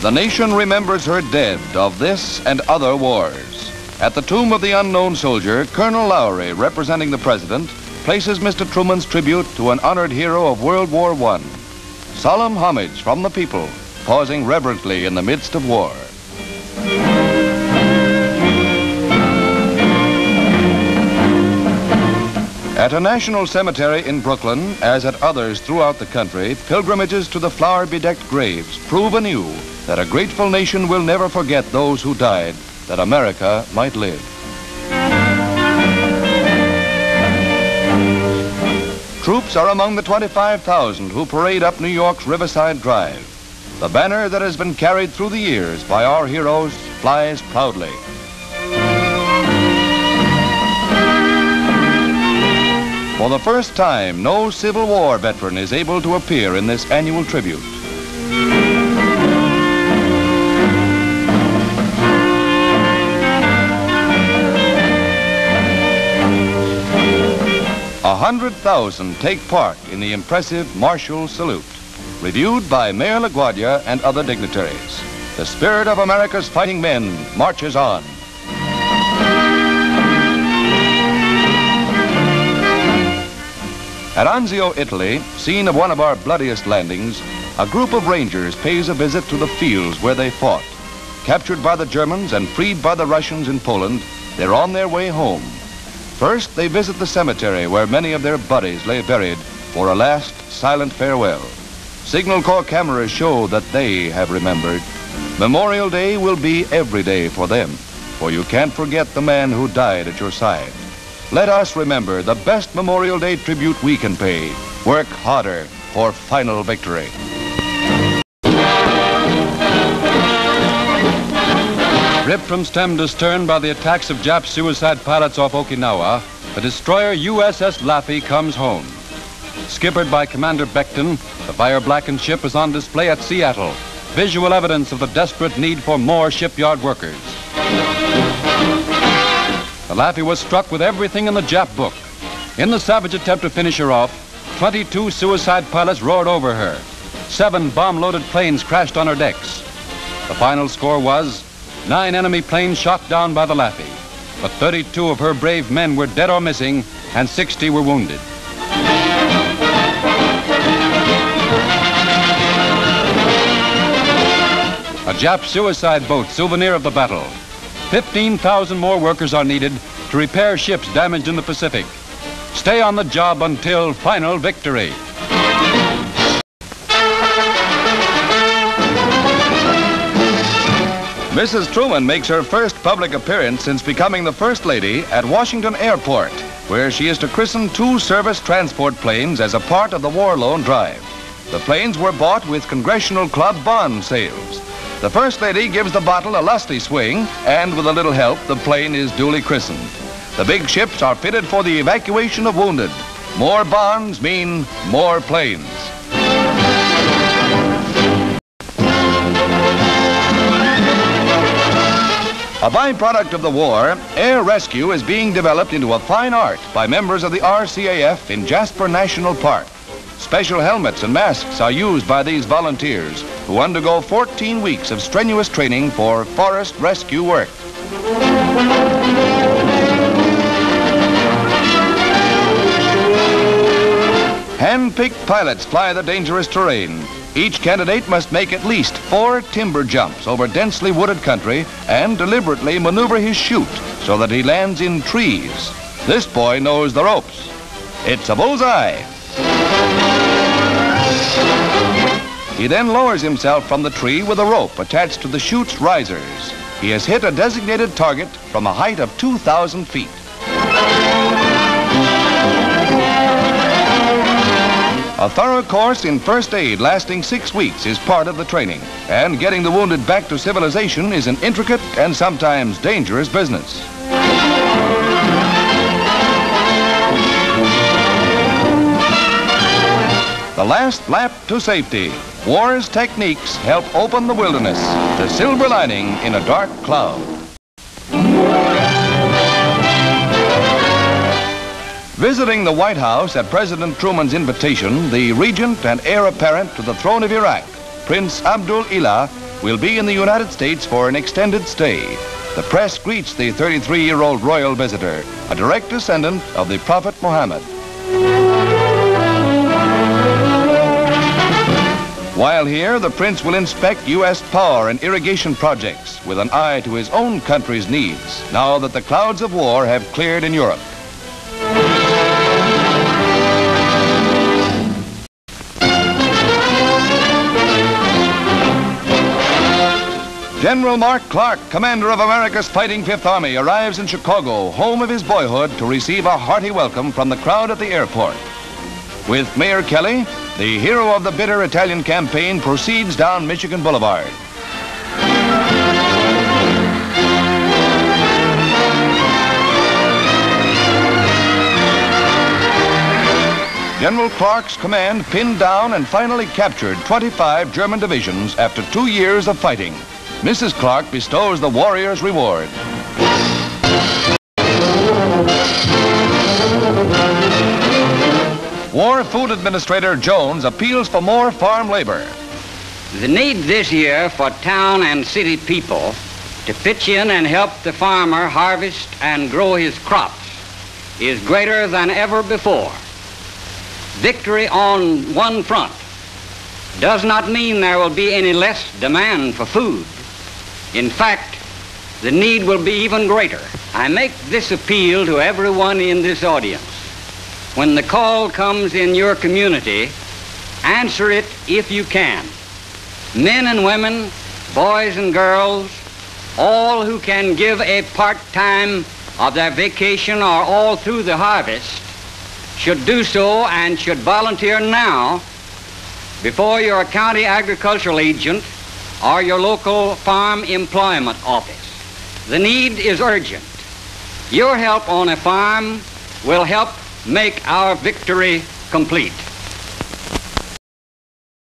The nation remembers her dead of this and other wars. At the tomb of the unknown soldier, Colonel Lowry, representing the President, places Mr. Truman's tribute to an honored hero of World War I. Solemn homage from the people, pausing reverently in the midst of war. At a national cemetery in Brooklyn, as at others throughout the country, pilgrimages to the flower-bedecked graves prove anew that a grateful nation will never forget those who died that America might live. Troops are among the 25,000 who parade up New York's Riverside Drive. The banner that has been carried through the years by our heroes flies proudly. For the first time, no Civil War veteran is able to appear in this annual tribute. A 100,000 take part in the impressive martial salute, reviewed by Mayor LaGuardia and other dignitaries. The spirit of America's fighting men marches on. At Anzio, Italy, scene of one of our bloodiest landings, a group of Rangers pays a visit to the fields where they fought. Captured by the Germans and freed by the Russians in Poland, they're on their way home. First, they visit the cemetery where many of their buddies lay buried for a last silent farewell. Signal Corps cameras show that they have remembered. Memorial Day will be every day for them, for you can't forget the man who died at your side. Let us remember the best Memorial Day tribute we can pay. Work harder for final victory. Ripped from stem to stern by the attacks of Jap suicide pilots off Okinawa, the destroyer USS Laffey comes home. Skippered by Commander Beckton, the fire-blackened ship is on display at Seattle, visual evidence of the desperate need for more shipyard workers. The Laffey was struck with everything in the Jap book. In the savage attempt to finish her off, 22 suicide pilots roared over her. 7 bomb-loaded planes crashed on her decks. The final score was 9 enemy planes shot down by the Laffey, but 32 of her brave men were dead or missing, and 60 were wounded. A Jap suicide boat, souvenir of the battle. 15,000 more workers are needed to repair ships damaged in the Pacific. Stay on the job until final victory. Mrs. Truman makes her first public appearance since becoming the First Lady at Washington Airport, where she is to christen 2 service transport planes as a part of the War Loan Drive. The planes were bought with Congressional Club bond sales. The First Lady gives the bottle a lusty swing, and with a little help, the plane is duly christened. The big ships are fitted for the evacuation of wounded. More bonds mean more planes. A byproduct of the war, air rescue is being developed into a fine art by members of the RCAF in Jasper National Park. Special helmets and masks are used by these volunteers who undergo 14 weeks of strenuous training for forest rescue work. Hand-picked pilots fly the dangerous terrain. Each candidate must make at least 4 timber jumps over densely wooded country and deliberately maneuver his chute so that he lands in trees. This boy knows the ropes. It's a bullseye. He then lowers himself from the tree with a rope attached to the chute's risers. He has hit a designated target from a height of 2,000 feet. A thorough course in first aid lasting 6 weeks is part of the training, and getting the wounded back to civilization is an intricate and sometimes dangerous business. The last lap to safety. War's techniques help open the wilderness, the silver lining in a dark cloud. Visiting the White House at President Truman's invitation, the regent and heir apparent to the throne of Iraq, Prince Abdul Illah, will be in the United States for an extended stay. The press greets the 33-year-old royal visitor, a direct descendant of the Prophet Muhammad. While here, the prince will inspect U.S. power and irrigation projects with an eye to his own country's needs, now that the clouds of war have cleared in Europe. General Mark Clark, commander of America's fighting Fifth Army, arrives in Chicago, home of his boyhood, to receive a hearty welcome from the crowd at the airport. With Mayor Kelly, the hero of the bitter Italian campaign proceeds down Michigan Boulevard. General Clark's command pinned down and finally captured 25 German divisions after 2 years of fighting. Mrs. Clark bestows the warrior's reward. War Food Administrator Jones appeals for more farm labor. The need this year for town and city people to pitch in and help the farmer harvest and grow his crops is greater than ever before. Victory on one front does not mean there will be any less demand for food. In fact, the need will be even greater. I make this appeal to everyone in this audience. When the call comes in your community, answer it if you can. Men and women, boys and girls, all who can give a part-time of their vacation or all through the harvest should do so and should volunteer now before your county agricultural agent or your local farm employment office. The need is urgent. Your help on a farm will help make our victory complete.